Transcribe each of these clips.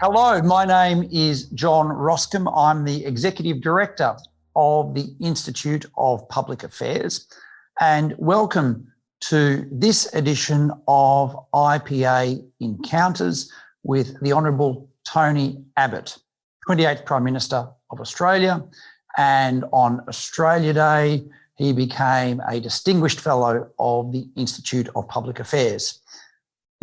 Hello, my name is John Roskam. I'm the Executive Director of the Institute of Public Affairs, and welcome to this edition of IPA Encounters with the Honourable Tony Abbott, 28th Prime Minister of Australia, and on Australia Day he became a Distinguished Fellow of the Institute of Public Affairs.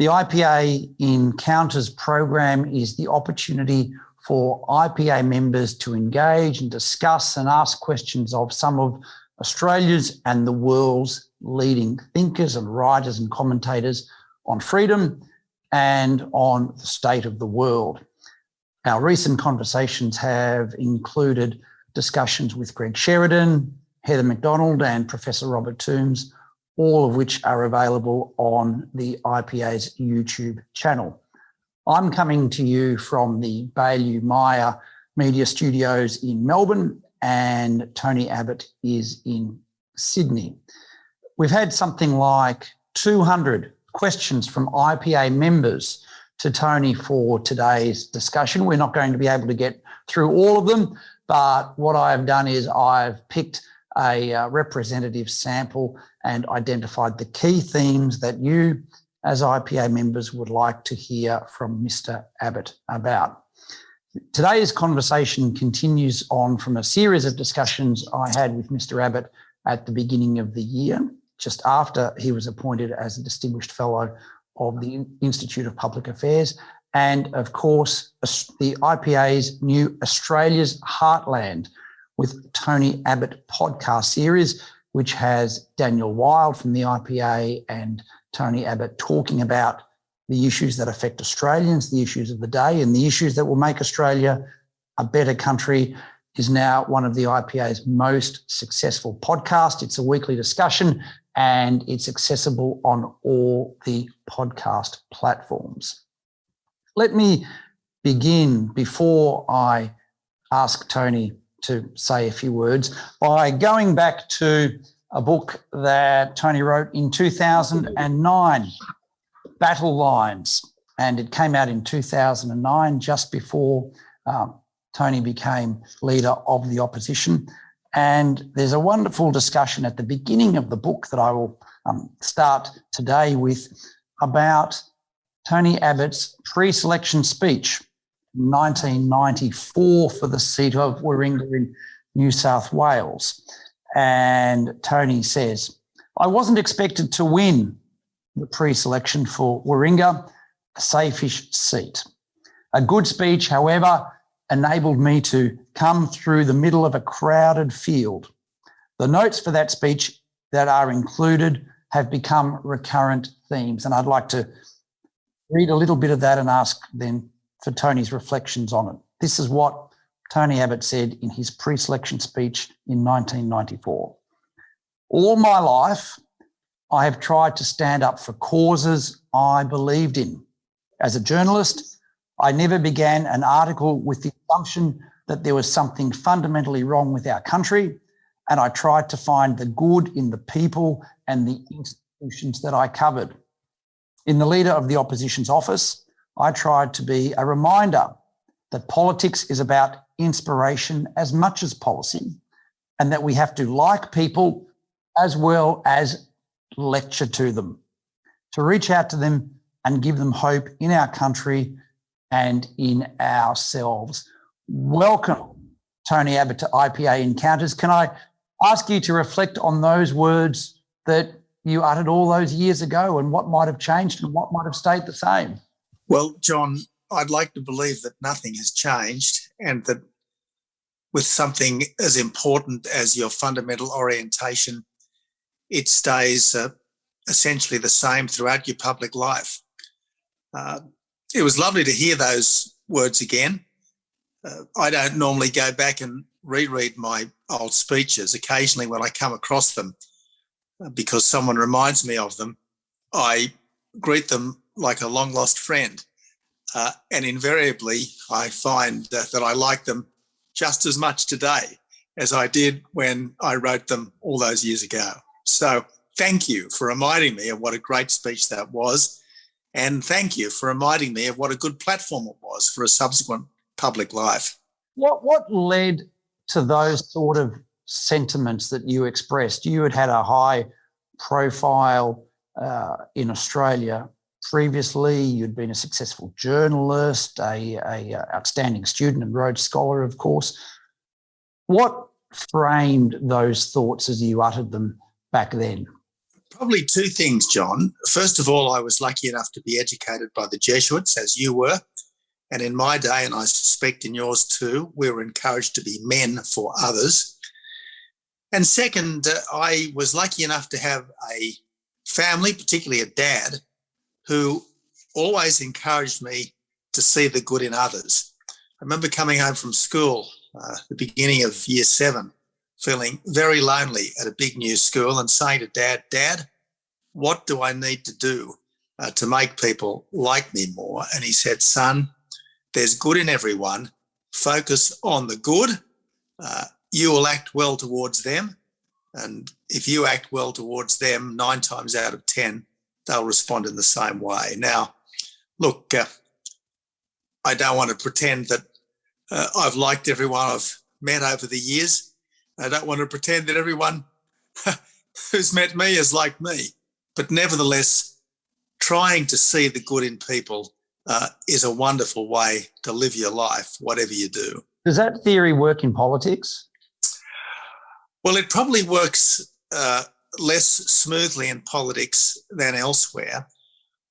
The IPA Encounters program is the opportunity for IPA members to engage and discuss and ask questions of some of Australia's and the world's leading thinkers and writers and commentators on freedom and on the state of the world. Our recent conversations have included discussions with Greg Sheridan, Heather McDonald and Professor Robert Toombs, all of which are available on the IPA's YouTube channel. I'm coming to you from the Baillieu Meyer Media Studios in Melbourne, and Tony Abbott is in Sydney. We've had something like 200 questions from IPA members to Tony for today's discussion. We're not going to be able to get through all of them, but what I've done is I've picked a representative sample and identified the key themes that you as IPA members would like to hear from Mr. Abbott about. Today's conversation continues on from a series of discussions I had with Mr. Abbott at the beginning of the year, just after he was appointed as a Distinguished Fellow of the Institute of Public Affairs, and of course the IPA's new Australia's Heartland with Tony Abbott podcast series, which has Daniel Wild from the IPA and Tony Abbott talking about the issues that affect Australians, the issues of the day, and the issues that will make Australia a better country, is now one of the IPA's most successful podcasts. It's a weekly discussion and it's accessible on all the podcast platforms. Let me begin, before I ask Tony to say a few words, by going back to a book that Tony wrote in 2009, Battle Lines, and it came out in 2009, just before Tony became leader of the opposition. And there's a wonderful discussion at the beginning of the book that I will start today with about Tony Abbott's pre-selection speech in 1994 for the seat of Warringah in New South Wales. And Tony says, "I wasn't expected to win the pre-selection for Warringah, a safe-ish seat. A good speech, however, enabled me to come through the middle of a crowded field. The notes for that speech that are included have become recurrent themes." And I'd like to read a little bit of that and ask then for Tony's reflections on it. This is what Tony Abbott said in his pre-selection speech in 1994. "All my life, I have tried to stand up for causes I believed in. As a journalist, I never began an article with the assumption that there was something fundamentally wrong with our country, and I tried to find the good in the people and the institutions that I covered. In the Leader of the Opposition's office, I tried to be a reminder that politics is about inspiration as much as policy, and that we have to like people as well as lecture to them, to reach out to them and give them hope in our country and in ourselves." Welcome, Tony Abbott, to IPA Encounters. Can I ask you to reflect on those words that you uttered all those years ago, and what might have changed and what might have stayed the same? Well, John, I'd like to believe that nothing has changed, and that with something as important as your fundamental orientation, it stays essentially the same throughout your public life. It was lovely to hear those words again. I don't normally go back and reread my old speeches. Occasionally when I come across them, because someone reminds me of them, I greet them like a long-lost friend. And invariably, I find that I like them just as much today as I did when I wrote them all those years ago. So thank you for reminding me of what a great speech that was. And thank you for reminding me of what a good platform it was for a subsequent public life. What led to those sort of sentiments that you expressed? You had a high profile in Australia previously. You'd been a successful journalist, a outstanding student and Rhodes Scholar, of course. What framed those thoughts as you uttered them back then? Probably two things, John. First of all, I was lucky enough to be educated by the Jesuits, as you were. And in my day, and I suspect in yours too, we were encouraged to be men for others. And second, I was lucky enough to have a family, particularly a dad, who always encouraged me to see the good in others. I remember coming home from school, the beginning of year 7, feeling very lonely at a big new school and saying to Dad, what do I need to do to make people like me more? And he said, son, there's good in everyone. Focus on the good. You will act well towards them. And if you act well towards them, 9 times out of 10, they'll respond in the same way. Now, look, I don't want to pretend that I've liked everyone I've met over the years. I don't want to pretend that everyone who's met me has liked me. But nevertheless, trying to see the good in people is a wonderful way to live your life, whatever you do. Does that theory work in politics? Well, it probably works less smoothly in politics than elsewhere.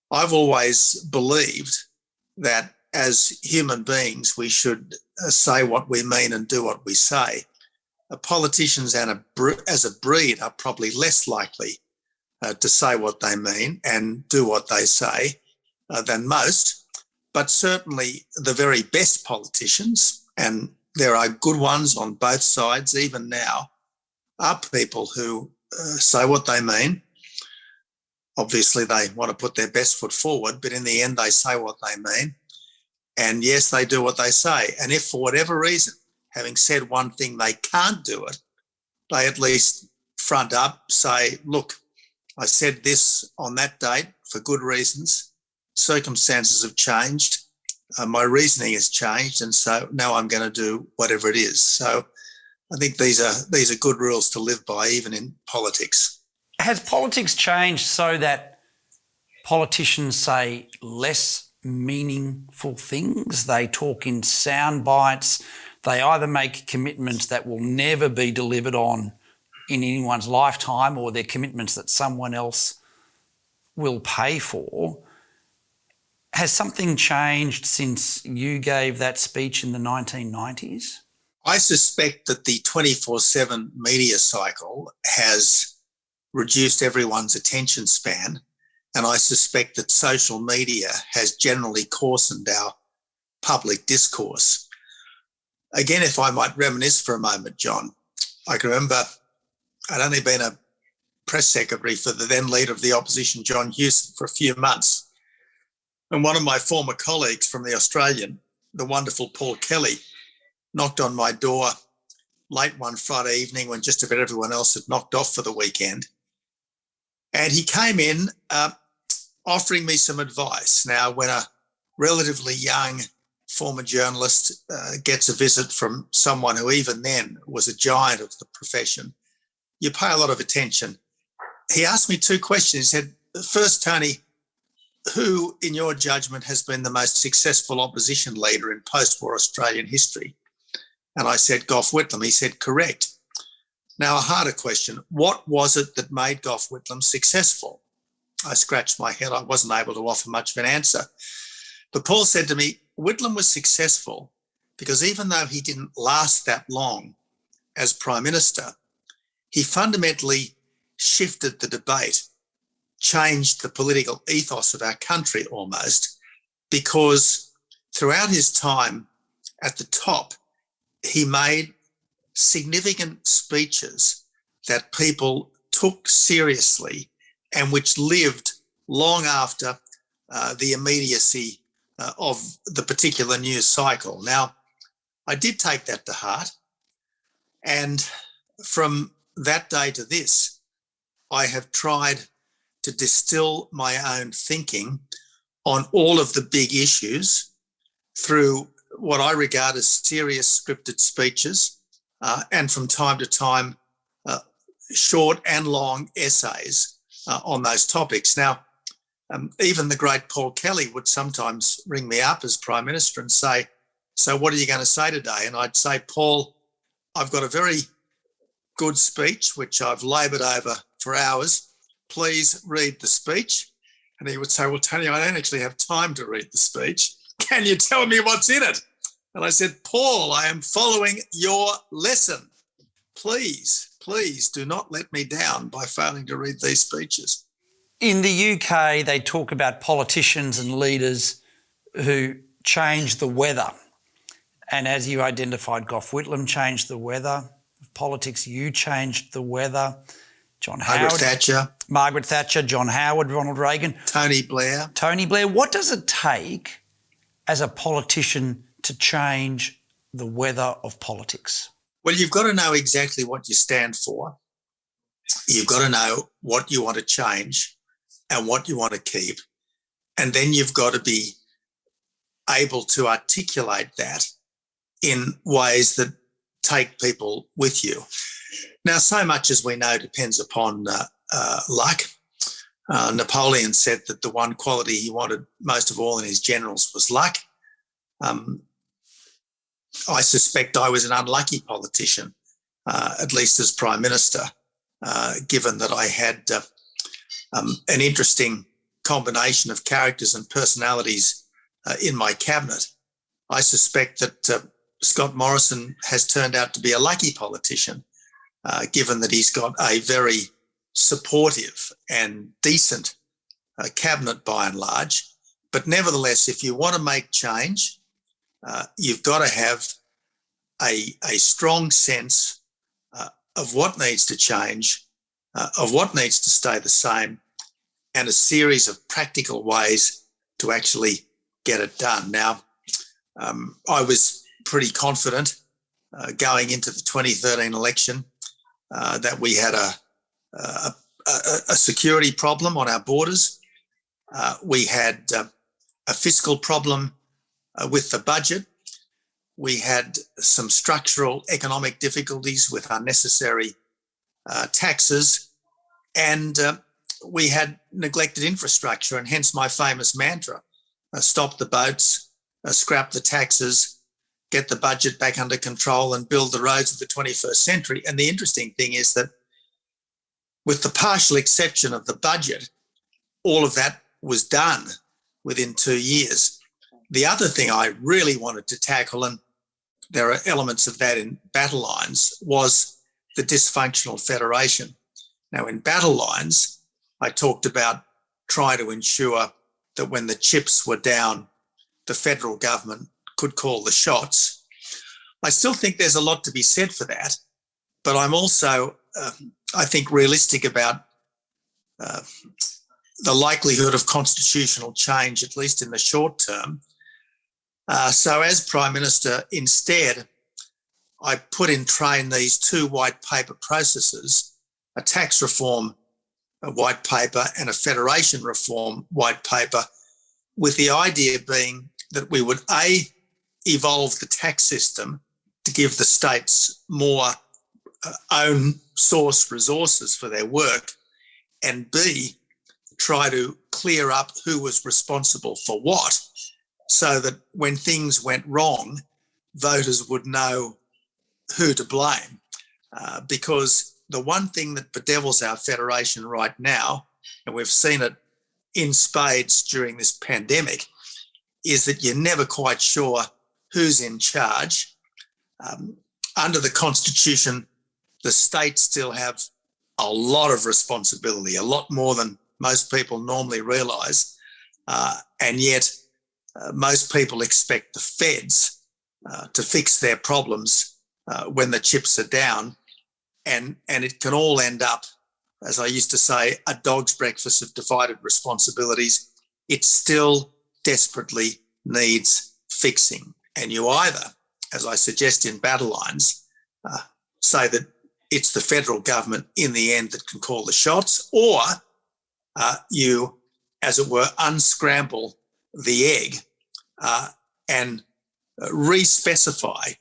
I've always believed that as human beings, we should say what we mean and do what we say. Politicians as a breed are probably less likely to say what they mean and do what they say than most. But certainly the very best politicians, and there are good ones on both sides even now, are people who say what they mean. Obviously, they want to put their best foot forward, but in the end, they say what they mean. And yes, they do what they say. And if for whatever reason, having said one thing, they can't do it, they at least front up, say, look, I said this on that date for good reasons. Circumstances have changed. My reasoning has changed. And so now I'm going to do whatever it is. So I think these are good rules to live by, even in politics. Has politics changed so that politicians say less meaningful things? They talk in sound bites. They either make commitments that will never be delivered on in anyone's lifetime, or they're commitments that someone else will pay for. Has something changed since you gave that speech in the 1990s? I suspect that the 24/7 media cycle has reduced everyone's attention span, and I suspect that social media has generally coarsened our public discourse. Again, if I might reminisce for a moment, John, I can remember I'd only been a press secretary for the then leader of the opposition, John Hewson, for a few months. And one of my former colleagues from the Australian, the wonderful Paul Kelly, knocked on my door late one Friday evening when just about everyone else had knocked off for the weekend. And he came in offering me some advice. Now, when a relatively young former journalist gets a visit from someone who even then was a giant of the profession, you pay a lot of attention. He asked me 2 questions. He said, first, Tony, who, in your judgment, has been the most successful opposition leader in post-war Australian history? And I said, Gough Whitlam. He said, correct. Now, a harder question, what was it that made Gough Whitlam successful? I scratched my head. I wasn't able to offer much of an answer. But Paul said to me, Whitlam was successful because even though he didn't last that long as Prime Minister, he fundamentally shifted the debate, changed the political ethos of our country almost, because throughout his time at the top, he made significant speeches that people took seriously and which lived long after the immediacy of the particular news cycle. Now, I did take that to heart, and from that day to this, I have tried to distill my own thinking on all of the big issues through what I regard as serious scripted speeches and from time to time short and long essays on those topics. Now, even the great Paul Kelly would sometimes ring me up as Prime Minister and say, "So what are you going to say today?" And I'd say, "Paul, I've got a very good speech, which I've laboured over for hours. Please read the speech." And he would say, "Well, Tony, I don't actually have time to read the speech. Can you tell me what's in it?" And I said, "Paul, I am following your lesson. Please do not let me down by failing to read these speeches." In the UK, they talk about politicians and leaders who change the weather. And as you identified, Gough Whitlam changed the weather. Politics, you changed the weather. Margaret Thatcher, John Howard, Ronald Reagan. Tony Blair. What does it take as a politician to change the weather of politics? Well, you've got to know exactly what you stand for. You've got to know what you want to change and what you want to keep. And then you've got to be able to articulate that in ways that take people with you. Now, so much as we know depends upon luck. Napoleon said that the one quality he wanted most of all in his generals was luck. I suspect I was an unlucky politician, at least as Prime Minister, given that I had an interesting combination of characters and personalities in my cabinet. I suspect that Scott Morrison has turned out to be a lucky politician, given that he's got a very supportive and decent cabinet by and large. But nevertheless, if you want to make change, you've got to have a strong sense of what needs to change, of what needs to stay the same, and a series of practical ways to actually get it done. Now, I was pretty confident going into the 2013 election that we had a security problem on our borders. We had a fiscal problem with the budget. We had some structural economic difficulties with unnecessary taxes, and we had neglected infrastructure, and hence my famous mantra, stop the boats, scrap the taxes, get the budget back under control and build the roads of the 21st century. And the interesting thing is that with the partial exception of the budget, all of that was done within 2 years. The other thing I really wanted to tackle, and there are elements of that in battle lines, was the dysfunctional federation. Now, in battle lines, I talked about trying to ensure that when the chips were down, the federal government could call the shots. I still think there's a lot to be said for that, but I'm also, I think, realistic about the likelihood of constitutional change, at least in the short term. So as Prime Minister, instead, I put in train these two white paper processes, a tax reform white paper and a federation reform white paper, with the idea being that we would A, evolve the tax system to give the states more own source resources for their work, and B, try to clear up who was responsible for what, so that when things went wrong, voters would know who to blame. Because the one thing that bedevils our federation right now, and we've seen it in spades during this pandemic, is that you're never quite sure who's in charge. Under the Constitution, the states still have a lot of responsibility, a lot more than most people normally realise, and yet most people expect the feds to fix their problems when the chips are down, and it can all end up, as I used to say, a dog's breakfast of divided responsibilities. It still desperately needs fixing, and you either, as I suggest in battle lines, say that it's the federal government in the end that can call the shots, or you, as it were, unscramble the egg and re-specify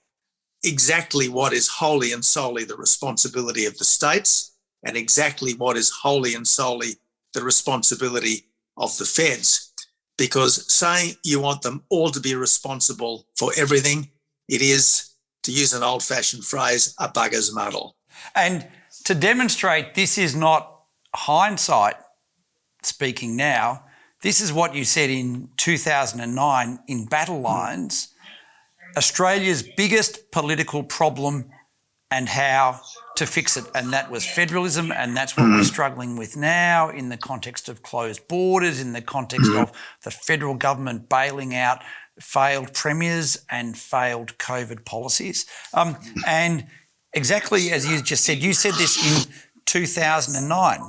exactly what is wholly and solely the responsibility of the states and exactly what is wholly and solely the responsibility of the feds. Because saying you want them all to be responsible for everything, it is, to use an old-fashioned phrase, a bugger's muddle. And to demonstrate this is not hindsight speaking now, this is what you said in 2009 in Battle Lines, Australia's biggest political problem and how to fix it. And that was federalism, and that's what we're struggling with now in the context of closed borders, in the context of the federal government bailing out failed premiers and failed COVID policies. And exactly as you just said, you said this in 2009.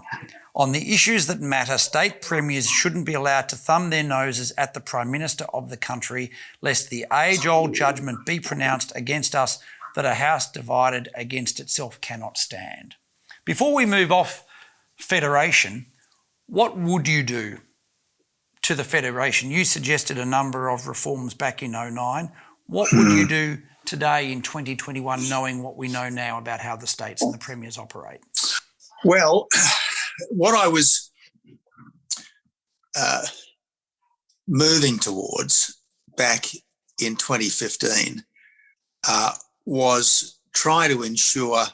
On the issues that matter, state premiers shouldn't be allowed to thumb their noses at the Prime Minister of the country, lest the age-old judgment be pronounced against us that a house divided against itself cannot stand. Before we move off federation, what would you do to the federation? You suggested a number of reforms back in 2009. What would you do today in 2021, knowing what we know now about how the states and the premiers operate? Well, what I was moving towards back in 2015 was try to ensure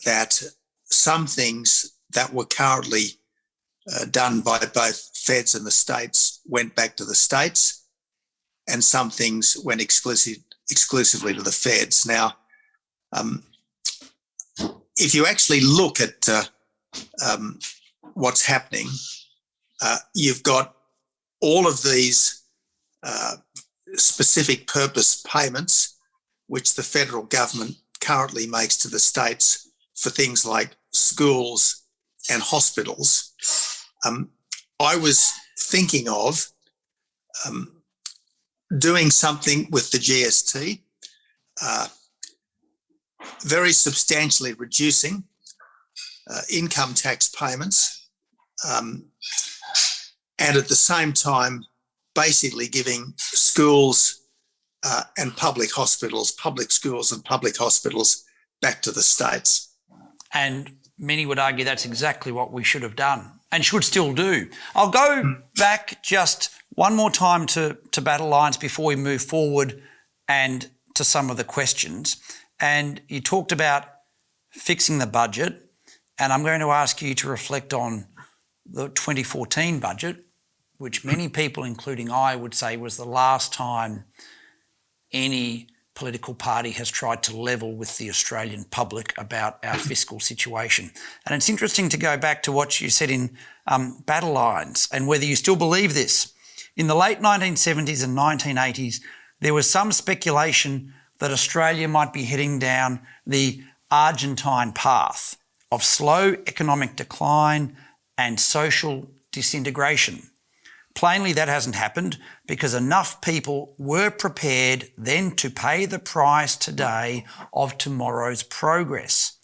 that some things that were currently done by both feds and the states went back to the states, and some things went exclusively to the feds. Now, if you actually look at what's happening, you've got all of these specific purpose payments which the federal government currently makes to the states for things like schools and hospitals. I was thinking of doing something with the GST, very substantially reducing income tax payments, and at the same time basically giving schools and public schools and public hospitals back to the states. And many would argue that's exactly what we should have done and should still do. I'll go back just one more time to Battle Lines before we move forward and to some of the questions. And you talked about fixing the budget, and I'm going to ask you to reflect on the 2014 budget, which many people, including I, would say was the last time any political party has tried to level with the Australian public about our fiscal situation. And it's interesting to go back to what you said in Battle Lines and whether you still believe this. In the late 1970s and 1980s, there was some speculation that Australia might be heading down the Argentine path of slow economic decline and social disintegration. Plainly, that hasn't happened because enough people were prepared then to pay the price today of tomorrow's progress.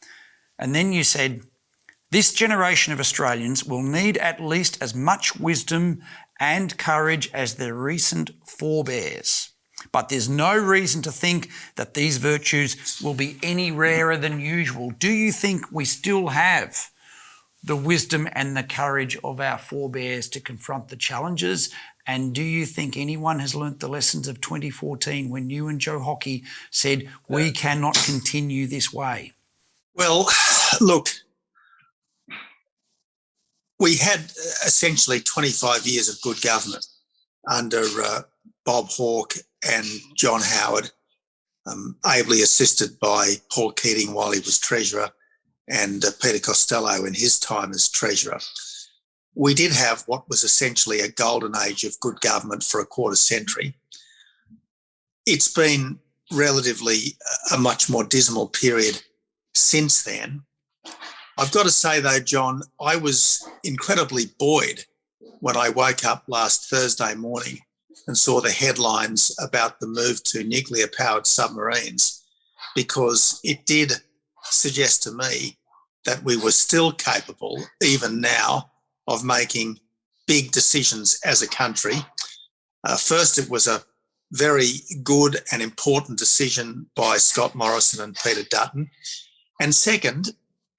And then you said, this generation of Australians will need at least as much wisdom and courage as their recent forebears. But there's no reason to think that these virtues will be any rarer than usual. Do you think we still have the wisdom and the courage of our forebears to confront the challenges? And do you think anyone has learnt the lessons of 2014 when you and Joe Hockey said, we cannot continue this way? Well, look, we had essentially 25 years of good government under Bob Hawke and John Howard, ably assisted by Paul Keating while he was Treasurer and Peter Costello in his time as Treasurer. We did have what was essentially a golden age of good government for a quarter century. It's been relatively a much more dismal period since then. I've got to say though, John, I was incredibly buoyed when I woke up last Thursday morning and saw the headlines about the move to nuclear-powered submarines, because it did suggest to me that we were still capable, even now, of making big decisions as a country. First, it was a very good and important decision by Scott Morrison and Peter Dutton. And second,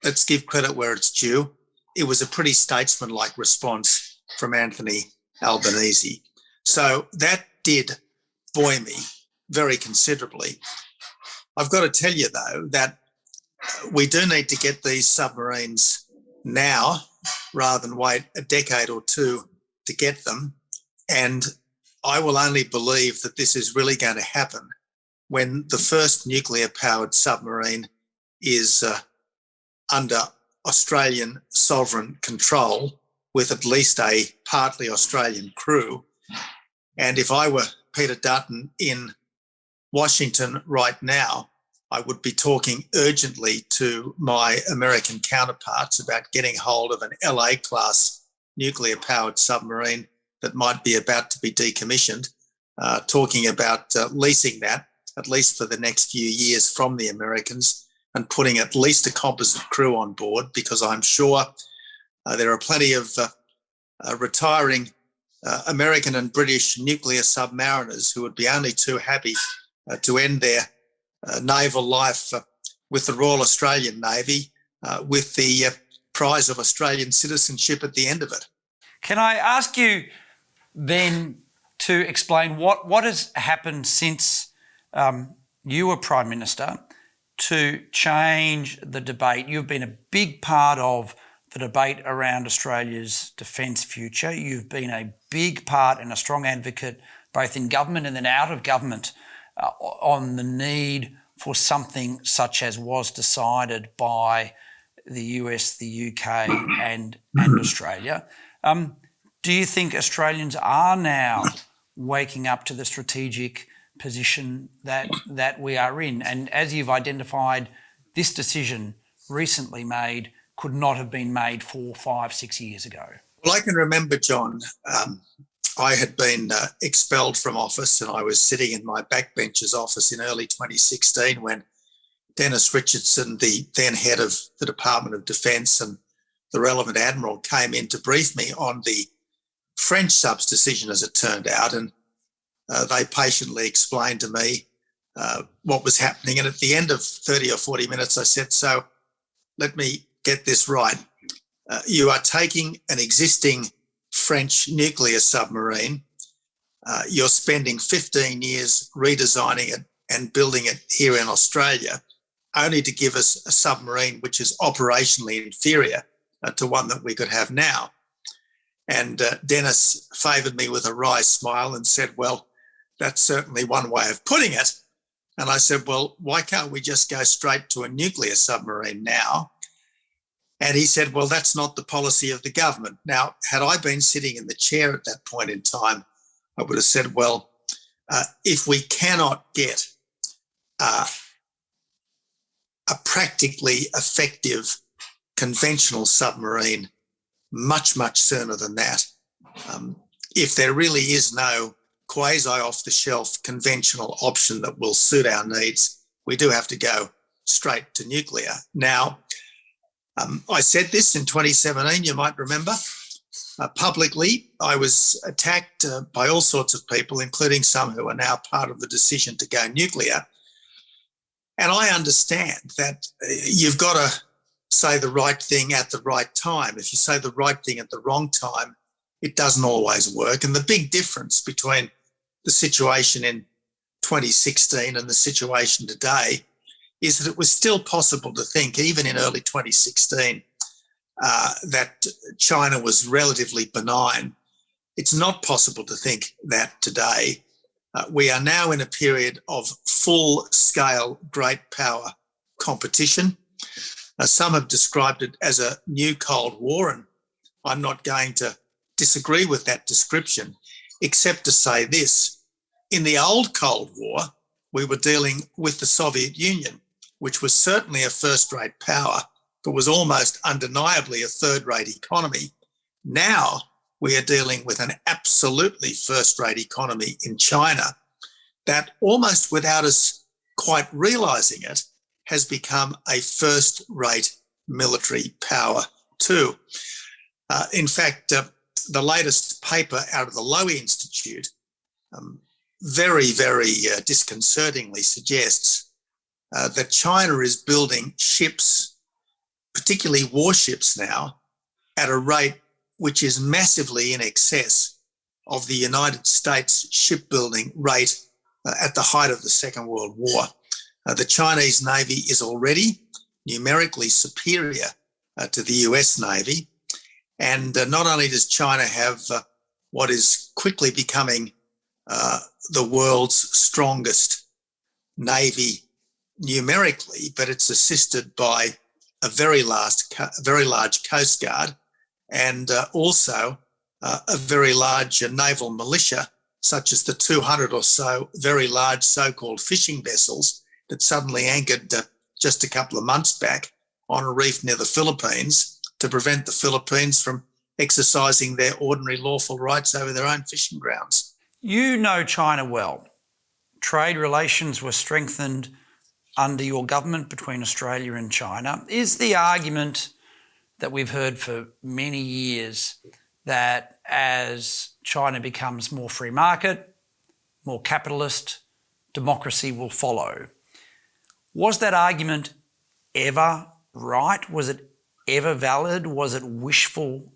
let's give credit where it's due, it was a pretty statesman-like response from Anthony Albanese. So that did buoy me very considerably. I've got to tell you, though, that we do need to get these submarines now rather than wait a decade or two to get them. And I will only believe that this is really going to happen when the first nuclear-powered submarine is under Australian sovereign control with at least a partly Australian crew. And if I were Peter Dutton in Washington right now, I would be talking urgently to my American counterparts about getting hold of an LA-class nuclear-powered submarine that might be about to be decommissioned, talking about leasing that, at least for the next few years, from the Americans, and putting at least a composite crew on board, because I'm sure there are plenty of retiring American and British nuclear submariners who would be only too happy to end their naval life with the Royal Australian Navy, with the prize of Australian citizenship at the end of it. Can I ask you then to explain what has happened since you were Prime Minister to change the debate? You've been a big part of the debate around Australia's defence future. You've been a big part and a strong advocate, both in government and then out of government, on the need for something such as was decided by the US, the UK and Australia. Do you think Australians are now waking up to the strategic position that we are in? And as you've identified, this decision recently made could not have been made 4, 5, 6 years ago. Well, I can remember, John, I had been expelled from office and I was sitting in my backbencher's office in early 2016 when Dennis Richardson, the then head of the Department of Defence, and the relevant admiral came in to brief me on the French subs decision, as it turned out, and they patiently explained to me what was happening. And at the end of 30 or 40 minutes, I said, so let me get this right. You are taking an existing French nuclear submarine, you're spending 15 years redesigning it and building it here in Australia, only to give us a submarine which is operationally inferior to one that we could have now. And Dennis favoured me with a wry smile and said, well, that's certainly one way of putting it. And I said, well, why can't we just go straight to a nuclear submarine now? And he said, well, that's not the policy of the government. Now, had I been sitting in the chair at that point in time, I would have said, well, if we cannot get a practically effective conventional submarine much, much sooner than that, if there really is no quasi-off-the-shelf conventional option that will suit our needs, we do have to go straight to nuclear. Now, I said this in 2017, you might remember. Publicly, I was attacked by all sorts of people, including some who are now part of the decision to go nuclear. And I understand that you've got to say the right thing at the right time. If you say the right thing at the wrong time, it doesn't always work. And the big difference between the situation in 2016 and the situation today is that it was still possible to think, even in early 2016, that China was relatively benign. It's not possible to think that today. We are now in a period of full-scale great power competition. Some have described it as a new Cold War, and I'm not going to disagree with that description, except to say this. In the old Cold War, we were dealing with the Soviet Union, which was certainly a first-rate power, but was almost undeniably a third-rate economy. Now we are dealing with an absolutely first-rate economy in China that, almost without us quite realising it, has become a first-rate military power too. In fact, the latest paper out of the Lowy Institute very, very disconcertingly suggests that China is building ships, particularly warships now, at a rate which is massively in excess of the United States shipbuilding rate at the height of the Second World War. The Chinese Navy is already numerically superior to the US Navy. And not only does China have what is quickly becoming the world's strongest navy numerically, but it's assisted by a very large coast guard and also a very large naval militia, such as the 200 or so very large so-called fishing vessels that suddenly anchored just a couple of months back on a reef near the Philippines to prevent the Philippines from exercising their ordinary lawful rights over their own fishing grounds. You know China well. Trade relations were strengthened under your government between Australia and China. Is the argument that we've heard for many years that as China becomes more free market, more capitalist, democracy will follow? Was that argument ever right? Was it ever valid? Was it wishful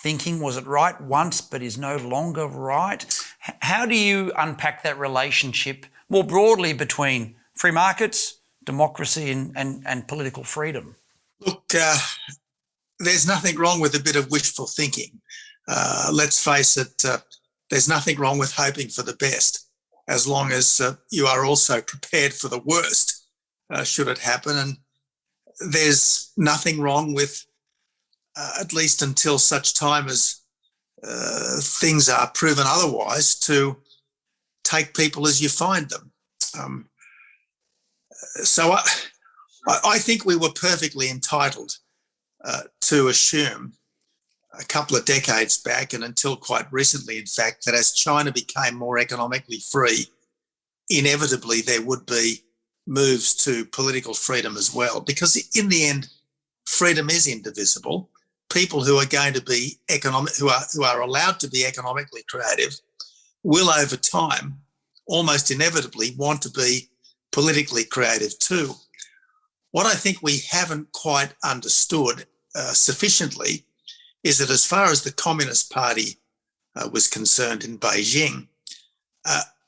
thinking? Was it right once but is no longer right? How do you unpack that relationship more broadly between free markets, democracy and political freedom? Look, there's nothing wrong with a bit of wishful thinking. Let's face it, there's nothing wrong with hoping for the best, as long as you are also prepared for the worst, should it happen. And there's nothing wrong with, at least until such time as things are proven otherwise, to take people as you find them. So I think we were perfectly entitled to assume a couple of decades back, and until quite recently, in fact, that as China became more economically free, inevitably there would be moves to political freedom as well. Because in the end, freedom is indivisible. People who are going to be who are allowed to be economically creative will over time almost inevitably want to be politically creative too. What I think we haven't quite understood sufficiently is that as far as the Communist Party was concerned in Beijing,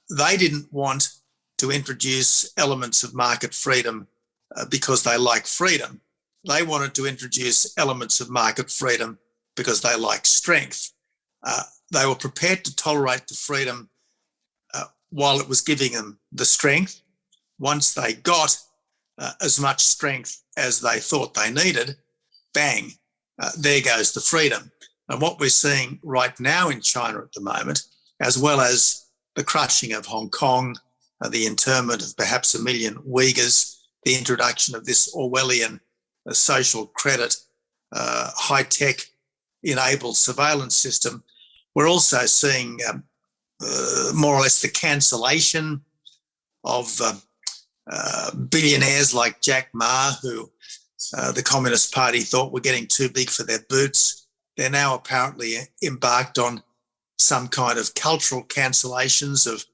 they didn't want to introduce elements of market freedom because they like freedom. They wanted to introduce elements of market freedom because they like strength. They were prepared to tolerate the freedom while it was giving them the strength. Once they got as much strength as they thought they needed, bang, there goes the freedom. And what we're seeing right now in China at the moment, as well as the crushing of Hong Kong, the internment of perhaps 1 million Uyghurs, the introduction of this Orwellian social credit, high-tech enabled surveillance system, we're also seeing more or less the cancellation of billionaires like Jack Ma, who the Communist Party thought were getting too big for their boots. They're now apparently embarked on some kind of cultural cancellations of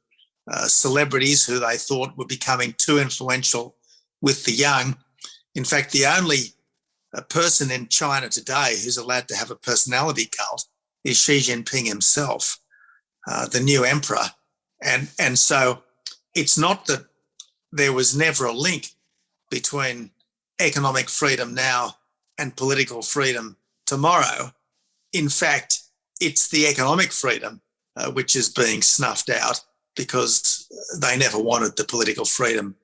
celebrities who they thought were becoming too influential with the young. In fact, the only person in China today who's allowed to have a personality cult is Xi Jinping himself, the new emperor. And so it's not that there was never a link between economic freedom now and political freedom tomorrow. In fact, it's the economic freedom which is being snuffed out because they never wanted the political freedom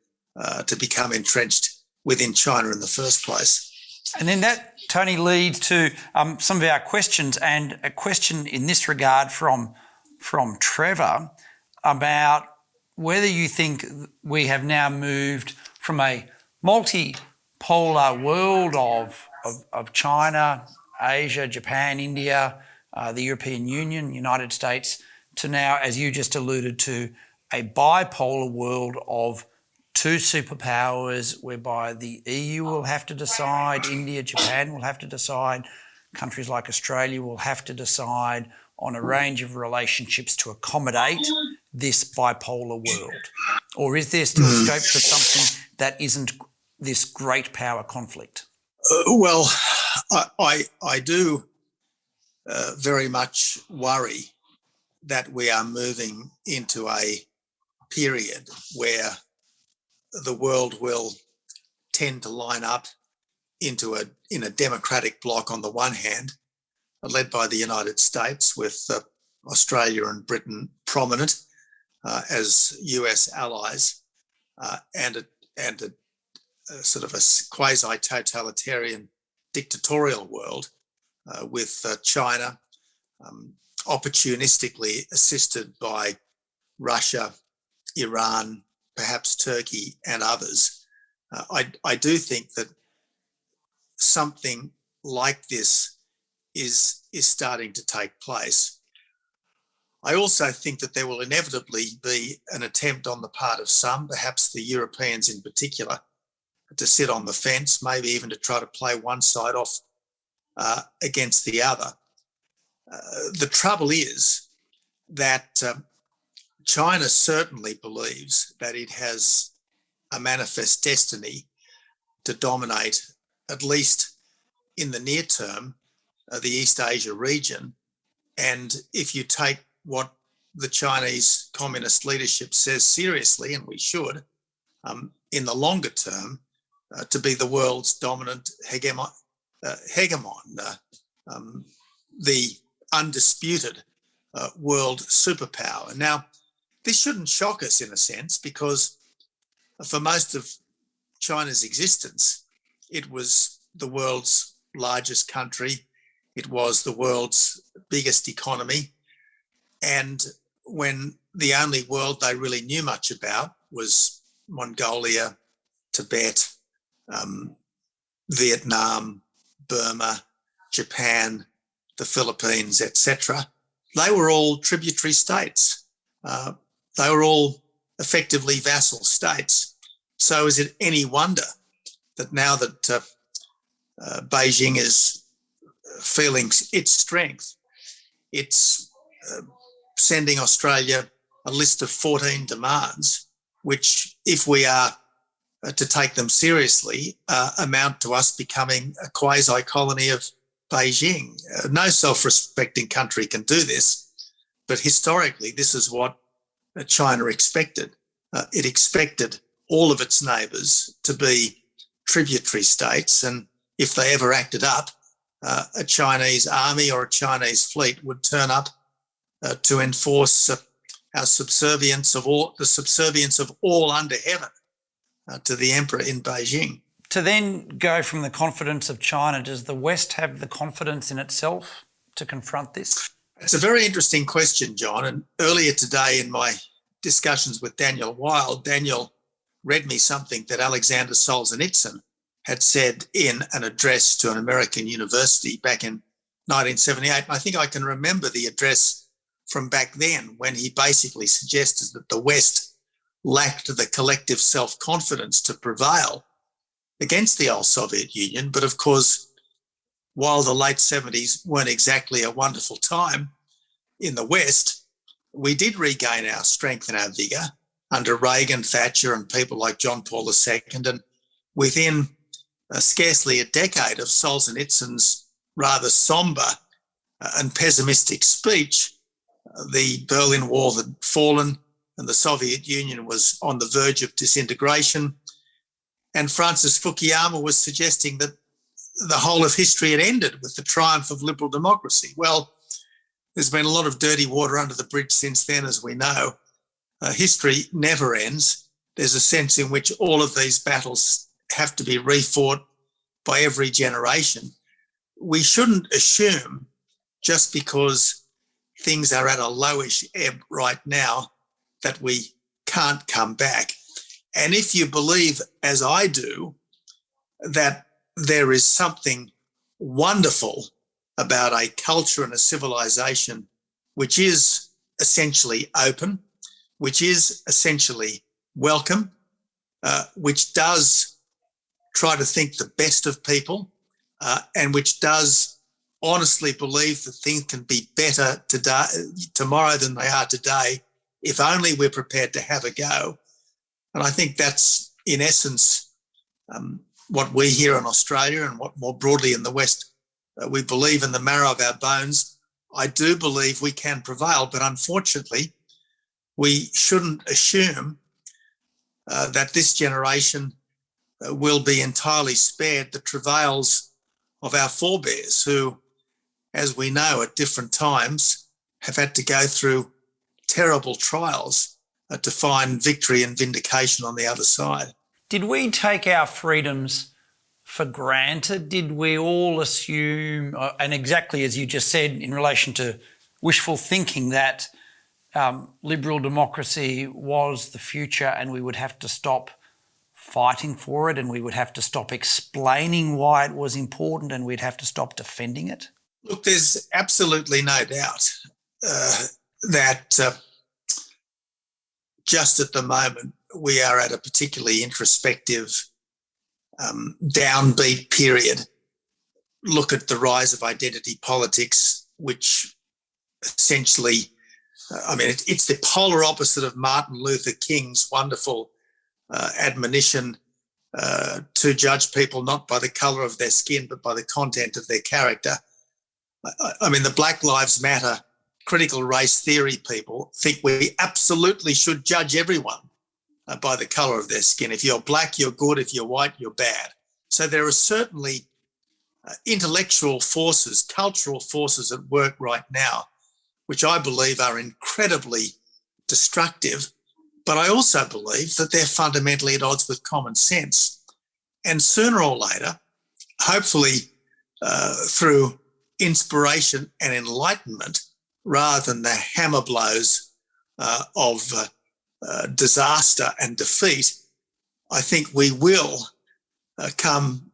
to become entrenched within China in the first place. And then that, Tony, leads to some of our questions, and a question in this regard from Trevor about whether you think we have now moved from a multipolar world of China, Asia, Japan, India, the European Union, United States, to now, as you just alluded to, a bipolar world of two superpowers whereby the EU will have to decide, India, Japan will have to decide, countries like Australia will have to decide on a range of relationships to accommodate this bipolar world? Or is there still scope for something that isn't this great power conflict? Well, I do very much worry that we are moving into a period where the world will tend to line up in a democratic bloc on the one hand, led by the United States, with Australia and Britain prominent as US allies, and a sort of a quasi-totalitarian dictatorial world with China opportunistically assisted by Russia, Iran, perhaps Turkey and others. I do think that something like this is starting to take place. I also think that there will inevitably be an attempt on the part of some, perhaps the Europeans in particular, to sit on the fence, maybe even to try to play one side off against the other. The trouble is that China certainly believes that it has a manifest destiny to dominate, at least in the near term, the East Asia region. And if you take what the Chinese communist leadership says seriously, and we should, in the longer term, to be the world's dominant hegemon, the undisputed world superpower. Now, this shouldn't shock us in a sense, because for most of China's existence, it was the world's largest country. It was the world's biggest economy. And when the only world they really knew much about was Mongolia, Tibet, Vietnam, Burma, Japan, the Philippines, etc., they were all tributary states. They were all effectively vassal states. So is it any wonder that now that Beijing is feeling its strength, it's sending Australia a list of 14 demands, which, if we are to take them seriously, amount to us becoming a quasi-colony of Beijing. No self-respecting country can do this, but historically this is what China expected. It expected all of its neighbours to be tributary states, and if they ever acted up, a Chinese army or a Chinese fleet would turn up to enforce our subservience of all under heaven to the emperor in Beijing. To then go from the confidence of China, does the West have the confidence in itself to confront this? It's a very interesting question, John. And earlier today in my discussions with Daniel Wild, Daniel read me something that Alexander Solzhenitsyn had said in an address to an American university back in 1978. And I think I can remember the address from back then, when he basically suggested that the West lacked the collective self-confidence to prevail against the old Soviet Union. But of course, while the late 70s weren't exactly a wonderful time in the West, we did regain our strength and our vigour under Reagan, Thatcher and people like John Paul II. And within scarcely a decade of Solzhenitsyn's rather sombre and pessimistic speech, the Berlin Wall had fallen and the Soviet Union was on the verge of disintegration. And Francis Fukuyama was suggesting that the whole of history had ended with the triumph of liberal democracy. Well, there's been a lot of dirty water under the bridge since then, as we know. History never ends. There's a sense in which all of these battles have to be refought by every generation. We shouldn't assume, just because things are at a lowish ebb right now, that we can't come back. And if you believe, as I do, that there is something wonderful about a culture and a civilization which is essentially open, which is essentially welcome, which does try to think the best of people, and which does honestly believe that things can be better today, tomorrow than they are today, if only we're prepared to have a go. And I think that's, in essence, what we here in Australia and what more broadly in the West, we believe in the marrow of our bones. I do believe we can prevail, but unfortunately, we shouldn't assume that this generation will be entirely spared the travails of our forebears who, as we know, at different times have had to go through terrible trials to find victory and vindication on the other side. Did we take our freedoms for granted? Did we all assume, and exactly as you just said in relation to wishful thinking, that liberal democracy was the future and we would have to stop fighting for it and we would have to stop explaining why it was important and we'd have to stop defending it? Look, there's absolutely no doubt that just at the moment we are at a particularly introspective, downbeat period. Look at the rise of identity politics, which essentially, it's the polar opposite of Martin Luther King's wonderful admonition to judge people not by the colour of their skin, but by the content of their character. The Black Lives Matter critical race theory people think we absolutely should judge everyone by the colour of their skin. If you're black, you're good. If you're white, you're bad. So there are certainly intellectual forces, cultural forces at work right now, which I believe are incredibly destructive. But I also believe that they're fundamentally at odds with common sense. And sooner or later, hopefully through inspiration and enlightenment, rather than the hammer blows of disaster and defeat, I think we will come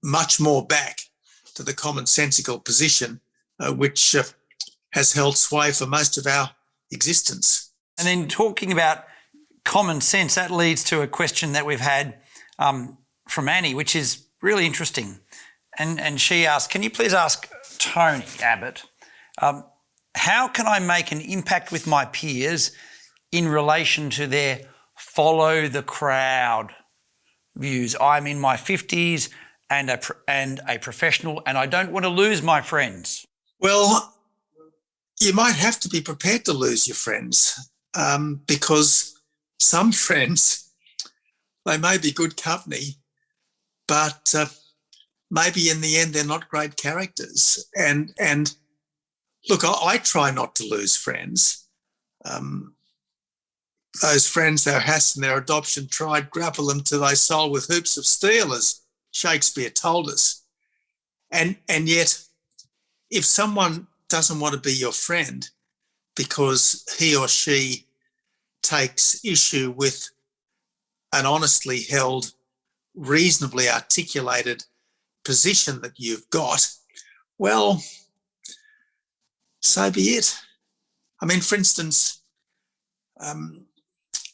much more back to the commonsensical position which has held sway for most of our existence. And then talking about common sense, that leads to a question that we've had from Annie, which is really interesting. And she asked, can you please ask Tony Abbott, how can I make an impact with my peers in relation to their follow the crowd views? I'm in my 50s and a professional and I don't want to lose my friends. Well, you might have to be prepared to lose your friends because some friends, they may be good company, but maybe in the end they're not great characters. And look, I try not to lose friends. Those friends thou hast in their adoption tried, grapple them to thy soul with hoops of steel, as Shakespeare told us. And yet, if someone doesn't want to be your friend because he or she takes issue with an honestly held, reasonably articulated position that you've got, well, so be it. For instance,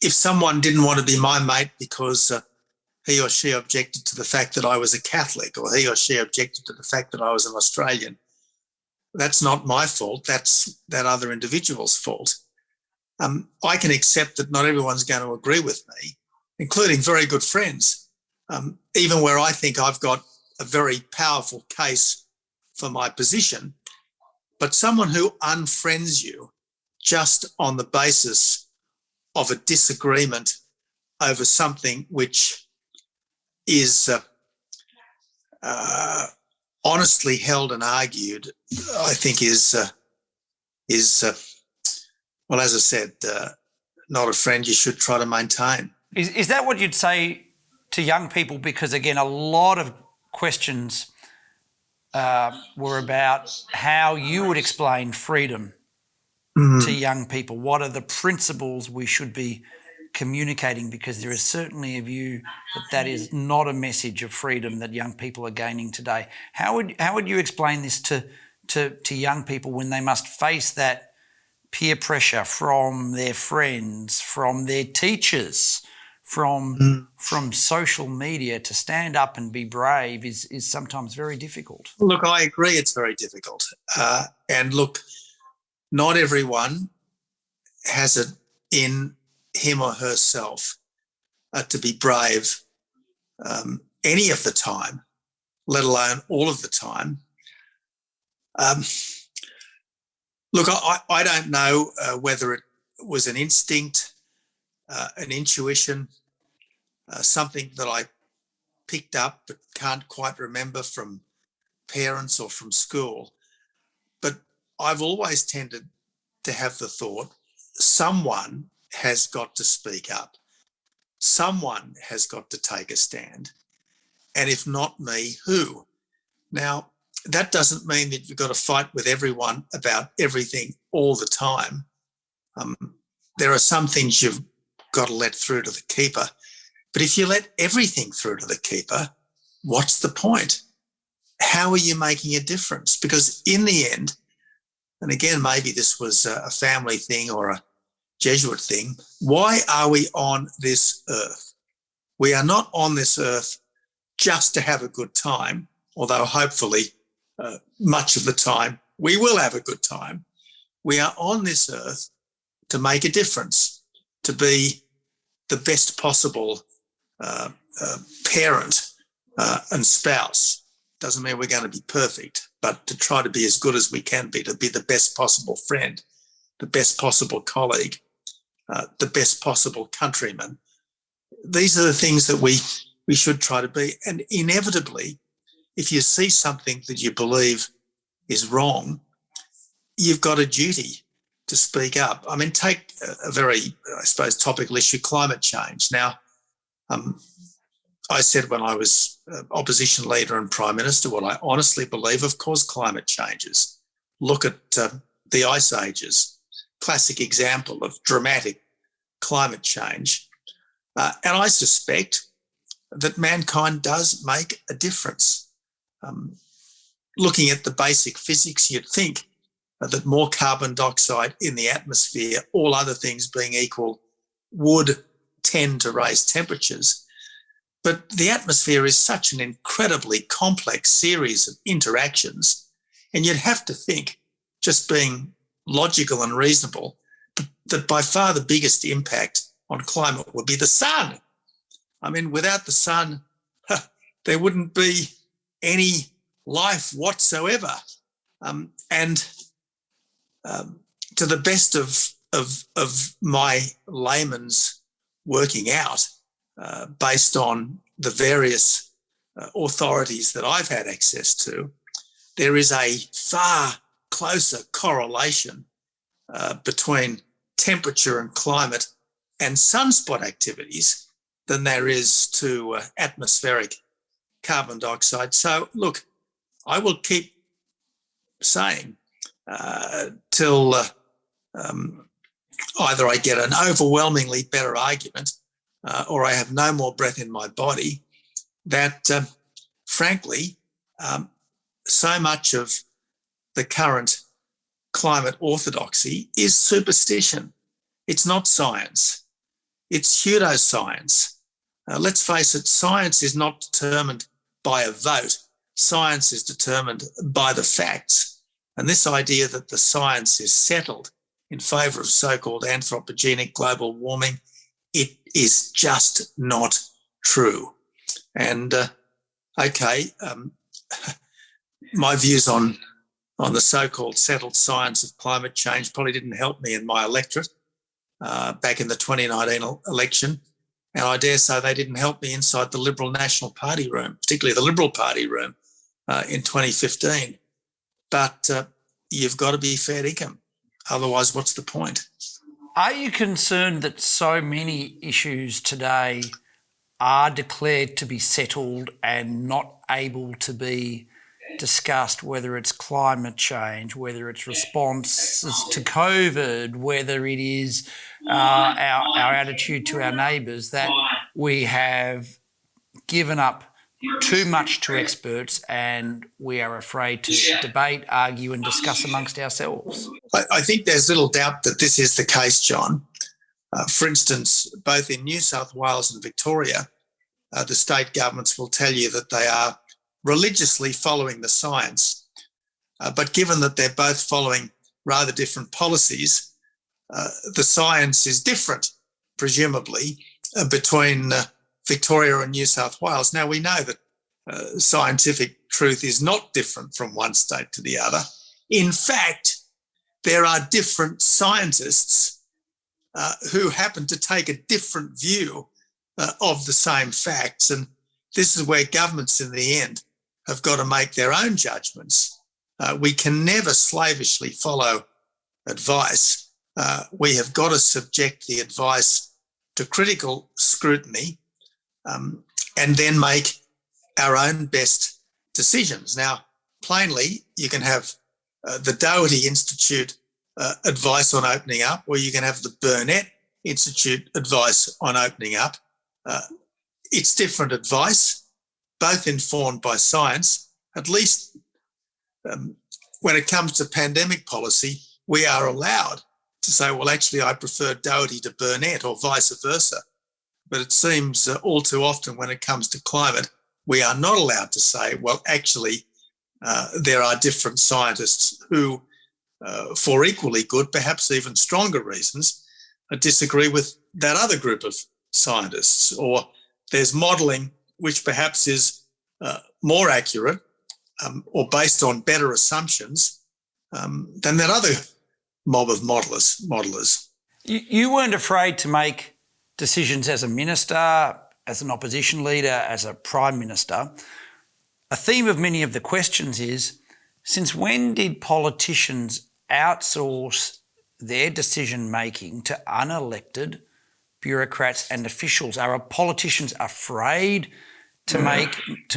if someone didn't want to be my mate because he or she objected to the fact that I was a Catholic, or he or she objected to the fact that I was an Australian, that's not my fault. That's that other individual's fault. I can accept that not everyone's going to agree with me, including very good friends, even where I think I've got a very powerful case for my position. But someone who unfriends you just on the basis of a disagreement over something which is honestly held and argued, I think is well, as I said, not a friend you should try to maintain. Is that what you'd say to young people? Because again, a lot of questions were about how you would explain freedom to young people. What are the principles we should be communicating? Because there is certainly a view that is not a message of freedom that young people are gaining today. How would you explain this to young people when they must face that peer pressure from their friends, from their teachers, from social media? To stand up and be brave is sometimes very difficult. Look, I agree it's very difficult. And look, not everyone has in him or herself to be brave any of the time, let alone all of the time. Look, I don't know whether it was an instinct, an intuition, something that I picked up but can't quite remember from parents or from school. But I've always tended to have the thought, someone has got to speak up. Someone has got to take a stand. And if not me, who? Now, that doesn't mean that you've got to fight with everyone about everything all the time. There are some things you've got to let through to the keeper. But if you let everything through to the keeper, what's the point? How are you making a difference? Because in the end, and again, maybe this was a family thing or a Jesuit thing, why are we on this earth? We are not on this earth just to have a good time, although hopefully much of the time we will have a good time. We are on this earth to make a difference, to be the best possible parent and spouse. Doesn't mean we're going to be perfect, but to try to be as good as we can be, to be the best possible friend, the best possible colleague, the best possible countryman. These are the things that we should try to be. And inevitably, if you see something that you believe is wrong, you've got a duty to speak up. I mean, take a very, I suppose, topical issue, climate change. Now, I said when I was opposition leader and Prime Minister, what I honestly believe, of course, climate changes. Look at the ice ages, classic example of dramatic climate change. And I suspect that mankind does make a difference. Looking at the basic physics, you'd think that more carbon dioxide in the atmosphere, all other things being equal, would tend to raise temperatures. But the atmosphere is such an incredibly complex series of interactions, and you'd have to think, just being logical and reasonable, that by far the biggest impact on climate would be the sun. I mean, without the sun, there wouldn't be any life whatsoever. And to the best of my layman's working out, based on the various authorities that I've had access to, there is a far closer correlation between temperature and climate and sunspot activities than there is to atmospheric carbon dioxide. So, look, I will keep saying till either I get an overwhelmingly better argument or I have no more breath in my body, that frankly, so much of the current climate orthodoxy is superstition. It's not science. It's pseudoscience. Let's face it, science is not determined by a vote. Science is determined by the facts. And this idea that the science is settled in favour of so-called anthropogenic global warming, it is just not true. And, my views on the so-called settled science of climate change probably didn't help me in my electorate back in the 2019 election. And I dare say they didn't help me inside the Liberal National Party room, particularly the Liberal Party room in 2015. But you've got to be fair dinkum. Otherwise, what's the point? Are you concerned that so many issues today are declared to be settled and not able to be discussed, whether it's climate change, whether it's responses to COVID, whether it is our attitude to our neighbours, that we have given up too much to experts and we are afraid to debate, argue and discuss amongst ourselves? I think there's little doubt that this is the case, John. For instance, both in New South Wales and Victoria, the state governments will tell you that they are religiously following the science. But given that they're both following rather different policies, the science is different, presumably, between Victoria and New South Wales. Now, we know that scientific truth is not different from one state to the other. In fact, there are different scientists who happen to take a different view of the same facts. And this is where governments in the end have got to make their own judgments. We can never slavishly follow advice. We have got to subject the advice to critical scrutiny and then make our own best decisions. Now, plainly, you can have the Doherty Institute advice on opening up, or you can have the Burnett Institute advice on opening up. It's different advice, both informed by science. At least when it comes to pandemic policy, we are allowed to say, well, actually, I prefer Doherty to Burnett, or vice versa. But it seems all too often when it comes to climate, we are not allowed to say, well, actually, there are different scientists who, for equally good, perhaps even stronger reasons, disagree with that other group of scientists. Or there's modelling which perhaps is more accurate or based on better assumptions than that other mob of modellers. You weren't afraid to make decisions as a minister, as an opposition leader, as a prime minister. A theme of many of the questions is, since when did politicians outsource their decision-making to unelected bureaucrats and officials? Are politicians afraid to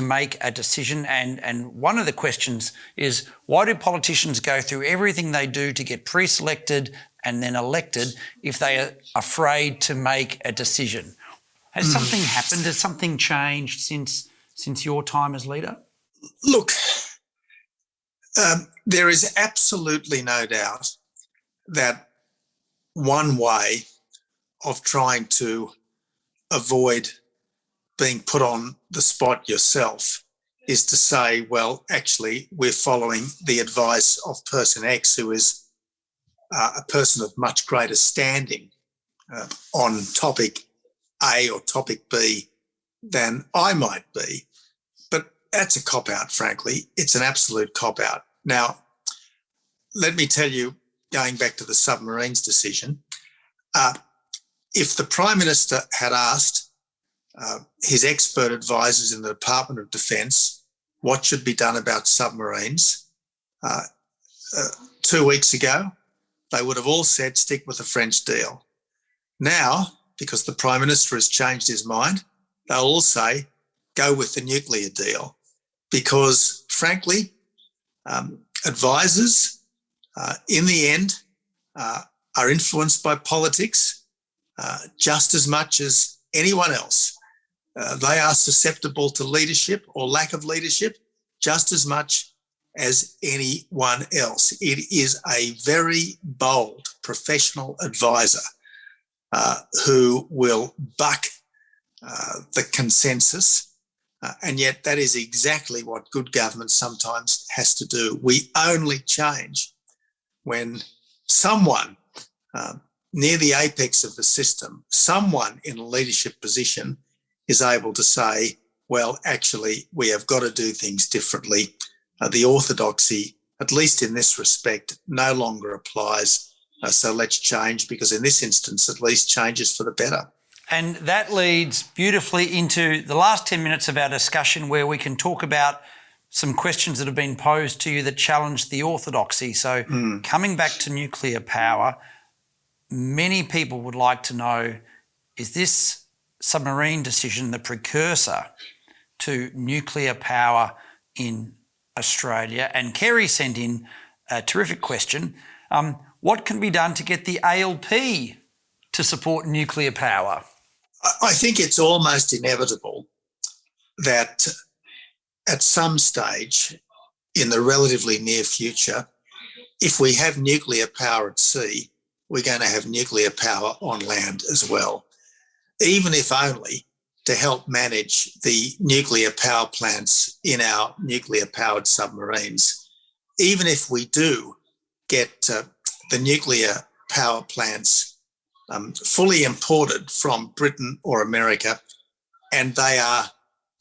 make a decision? And one of the questions is, why do politicians go through everything they do to get pre-selected and then elected if they are afraid to make a decision? Has something happened? Has something changed since your time as leader? Look, there is absolutely no doubt that one way of trying to avoid being put on the spot yourself is to say, well, actually, we're following the advice of person X, who is a person of much greater standing on topic A or topic B than I might be. But that's a cop-out, frankly. It's an absolute cop-out. Now, let me tell you, going back to the submarines decision, if the Prime Minister had asked his expert advisors in the Department of Defence what should be done about submarines 2 weeks ago, they would have all said stick with the French deal. Now, because the Prime Minister has changed his mind, they'll all say go with the nuclear deal, because, frankly, advisors in the end are influenced by politics just as much as anyone else. They are susceptible to leadership or lack of leadership just as much as anyone else. It is a very bold professional advisor who will buck the consensus, and yet that is exactly what good government sometimes has to do. We only change when someone near the apex of the system, someone in a leadership position, is able to say, well, actually, we have got to do things differently. The orthodoxy, at least in this respect, no longer applies. So let's change, because in this instance, at least, change is for the better. And that leads beautifully into the last 10 minutes of our discussion, where we can talk about some questions that have been posed to you that challenge the orthodoxy. So coming back to nuclear power, many people would like to know, is this submarine decision the precursor to nuclear power in Australia? And Kerry sent in a terrific question. What can be done to get the ALP to support nuclear power? I think it's almost inevitable that at some stage in the relatively near future, if we have nuclear power at sea, we're going to have nuclear power on land as well, even if only to help manage the nuclear power plants in our nuclear-powered submarines. Even if we do get the nuclear power plants fully imported from Britain or America, and they are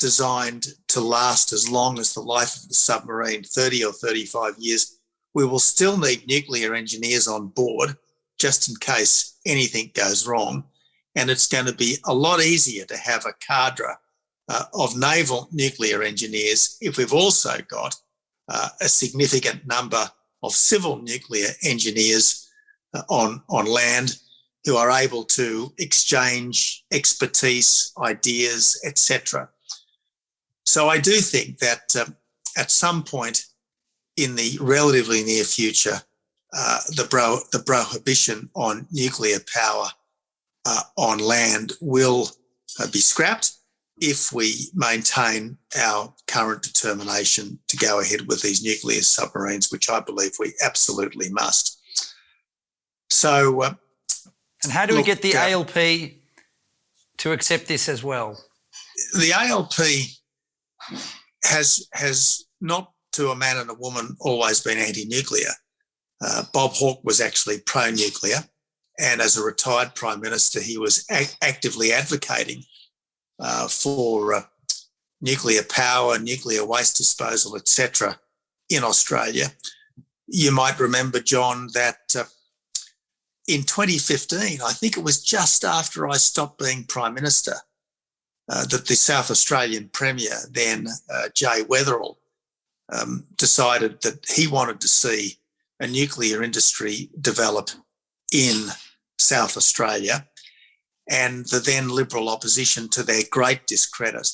designed to last as long as the life of the submarine, 30 or 35 years, we will still need nuclear engineers on board just in case anything goes wrong. And it's going to be a lot easier to have a cadre of naval nuclear engineers if we've also got a significant number of civil nuclear engineers on land who are able to exchange expertise, ideas, etc. So I do think that at some point in the relatively near future, the prohibition on nuclear power on land will be scrapped if we maintain our current determination to go ahead with these nuclear submarines, which I believe we absolutely must. So, and how do we get the ALP to accept this as well? The ALP has not, to a man and a woman, always been anti-nuclear. Bob Hawke was actually pro-nuclear, and as a retired Prime Minister, he was actively advocating for nuclear power, nuclear waste disposal, etc. in Australia. You might remember, John, that in 2015, I think it was just after I stopped being Prime Minister, that the South Australian Premier, then Jay Weatherill, decided that he wanted to see a nuclear industry develop in South Australia. And the then Liberal opposition, to their great discredit,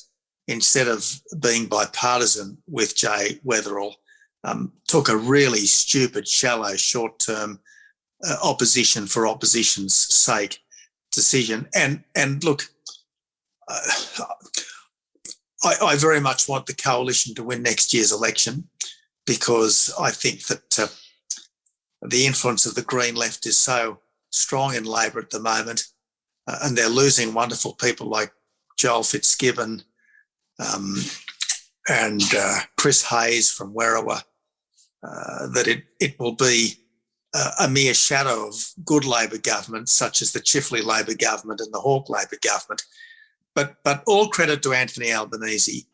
instead of being bipartisan with Jay Weatherill, took a really stupid, shallow, short-term opposition for opposition's sake decision. And look, I very much want the coalition to win next year's election, because I think that the influence of the Green left is so strong in Labor at the moment, and they're losing wonderful people like Joel Fitzgibbon and Chris Hayes from Werriwa, that it will be a mere shadow of good Labor governments such as the Chifley Labor government and the Hawke Labor government. But all credit to Anthony Albanese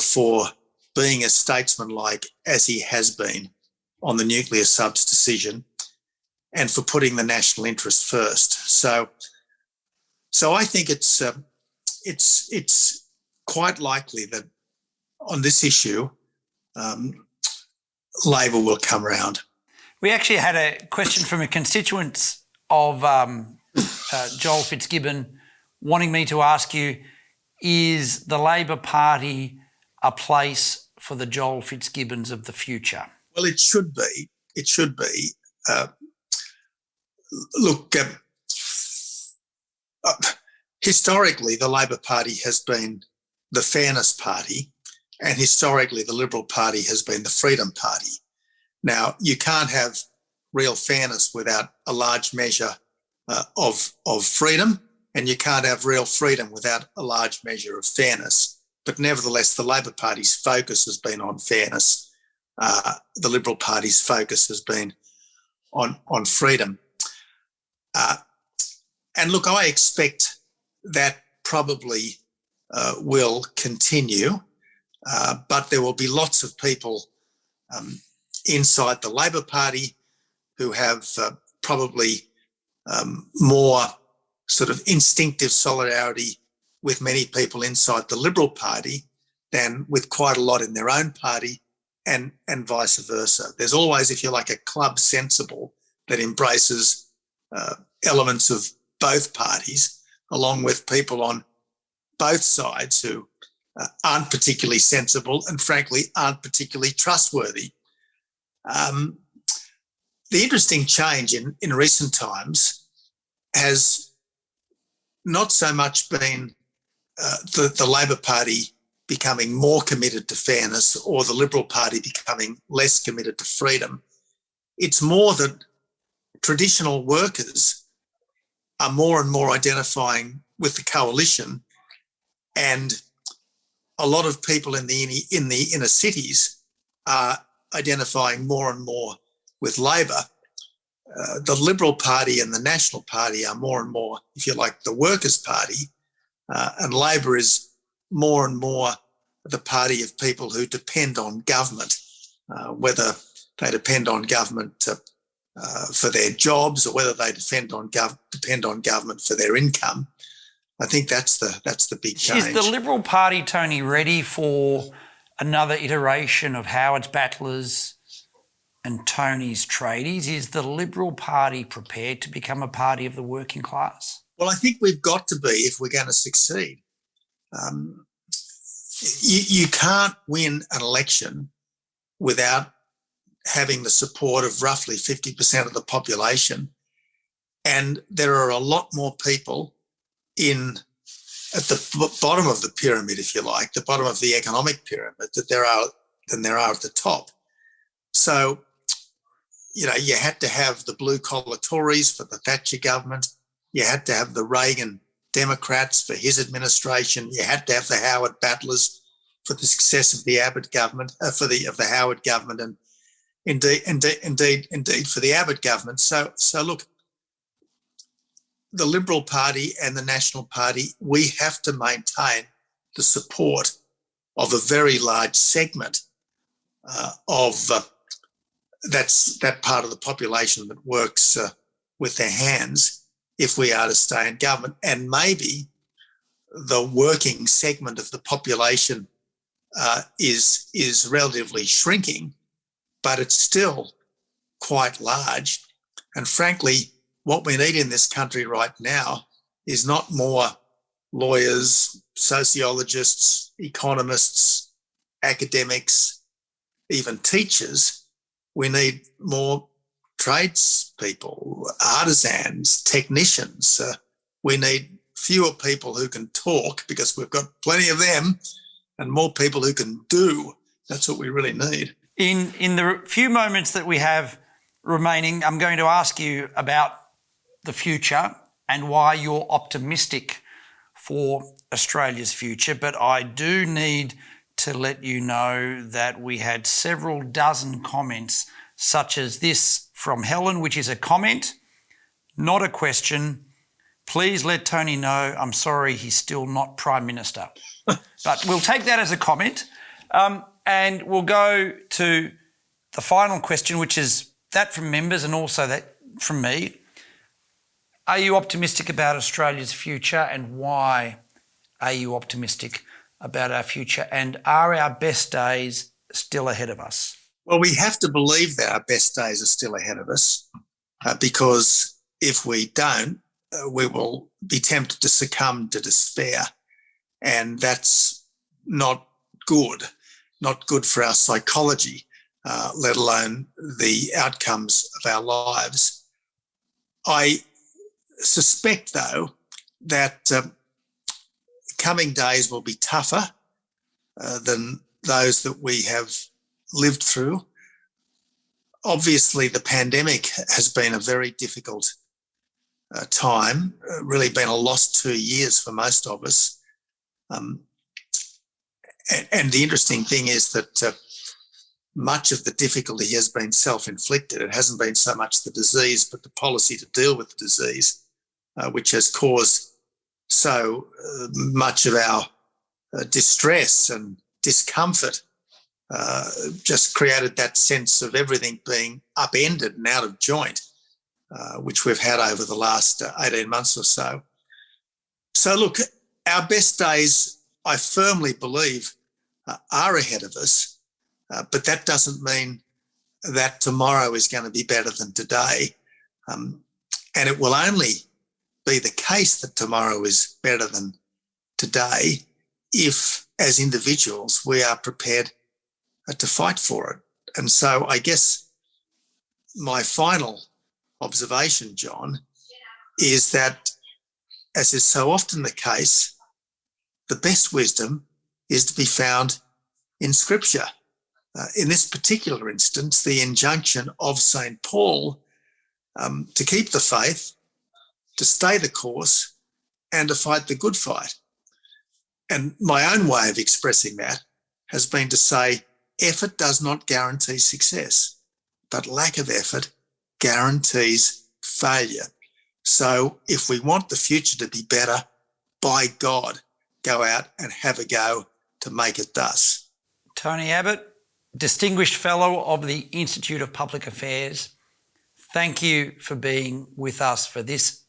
for being as statesmanlike as he has been on the nuclear subs decision, and for putting the national interest first. So I think it's quite likely that on this issue, Labor will come round. We actually had a question from a constituent of Joel Fitzgibbon wanting me to ask you, is the Labor Party a place for the Joel Fitzgibbons of the future? Well, it should be. It should be. Look, historically, the Labor Party has been the fairness party, and historically, the Liberal Party has been the freedom party. Now, you can't have real fairness without a large measure of freedom, and you can't have real freedom without a large measure of fairness. But nevertheless, the Labor Party's focus has been on fairness. The Liberal Party's focus has been on freedom. And look, I expect that probably will continue, but there will be lots of people inside the Labor Party who have probably more sort of instinctive solidarity with many people inside the Liberal Party than with quite a lot in their own party, and vice versa. There's always, if you like, a club sensible that embraces elements of both parties, along with people on both sides who aren't particularly sensible and, frankly, aren't particularly trustworthy. The interesting change in recent times has not so much been the Labor Party becoming more committed to fairness or the Liberal Party becoming less committed to freedom. It's more that traditional workers are more and more identifying with the coalition, and a lot of people in the inner cities are identifying more and more with Labor. the Liberal Party and the National Party are more and more, if you like, the Workers' Party, and Labor is more and more the party of people who depend on government, whether they depend on government for their jobs or whether they depend on government for their income. I think that's the big change. Is the Liberal Party, Tony, ready for another iteration of Howard's battlers and Tony's tradies? Is the Liberal Party prepared to become a party of the working class? Well, I think we've got to be if we're going to succeed. You can't win an election without having the support of roughly 50% of the population. And there are a lot more people at the bottom of the pyramid, if you like, the bottom of the economic pyramid than there are at the top. So, you know, you had to have the blue-collar Tories for the Thatcher government. You had to have the Reagan Democrats for his administration. You had to have the Howard battlers for the success of the Abbott government, of the Howard government, and indeed for the Abbott government. So look, the Liberal Party and the National Party, we have to maintain the support of a very large segment of that part of the population that works with their hands if we are to stay in government. And maybe the working segment of the population is relatively shrinking, but it's still quite large. And frankly, what we need in this country right now is not more lawyers, sociologists, economists, academics, even teachers. We need more tradespeople, artisans, technicians. We need fewer people who can talk because we've got plenty of them, and more people who can do. That's what we really need. In the few moments that we have remaining, I'm going to ask you about the future and why you're optimistic for Australia's future. But I do need to let you know that we had several dozen comments such as this from Helen, which is a comment, not a question. Please let Tony know I'm sorry he's still not Prime Minister. But we'll take that as a comment. And we'll go to the final question, which is that from members and also that from me. Are you optimistic about Australia's future, and why are you optimistic about our future? And are our best days still ahead of us? Well, we have to believe that our best days are still ahead of us because if we don't, we will be tempted to succumb to despair. And that's not good for our psychology, let alone the outcomes of our lives. I suspect, though, that coming days will be tougher than those that we have lived through. Obviously, the pandemic has been a very difficult time, really been a lost 2 years for most of us. And the interesting thing is that much of the difficulty has been self-inflicted. It hasn't been so much the disease, but the policy to deal with the disease, which has caused so much of our distress and discomfort, just created that sense of everything being upended and out of joint, which we've had over the last 18 months or so. So look, our best days, I firmly believe, are ahead of us, but that doesn't mean that tomorrow is going to be better than today. And it will only be the case that tomorrow is better than today if, as individuals, we are prepared to fight for it. And so I guess my final observation, John, is that, as is so often the case, the best wisdom is to be found in Scripture. In this particular instance, the injunction of St. Paul to keep the faith, to stay the course, and to fight the good fight. And my own way of expressing that has been to say, effort does not guarantee success, but lack of effort guarantees failure. So if we want the future to be better, by God, go out and have a go to make it thus. Tony Abbott, Distinguished Fellow of the Institute of Public Affairs, thank you for being with us for this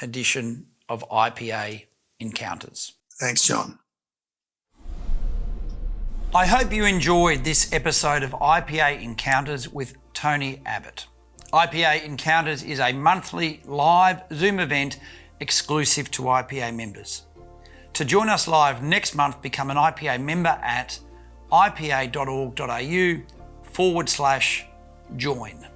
edition of IPA Encounters. Thanks, John. I hope you enjoyed this episode of IPA Encounters with Tony Abbott. IPA Encounters is a monthly live Zoom event exclusive to IPA members. To join us live next month, become an IPA member at ipa.org.au/join.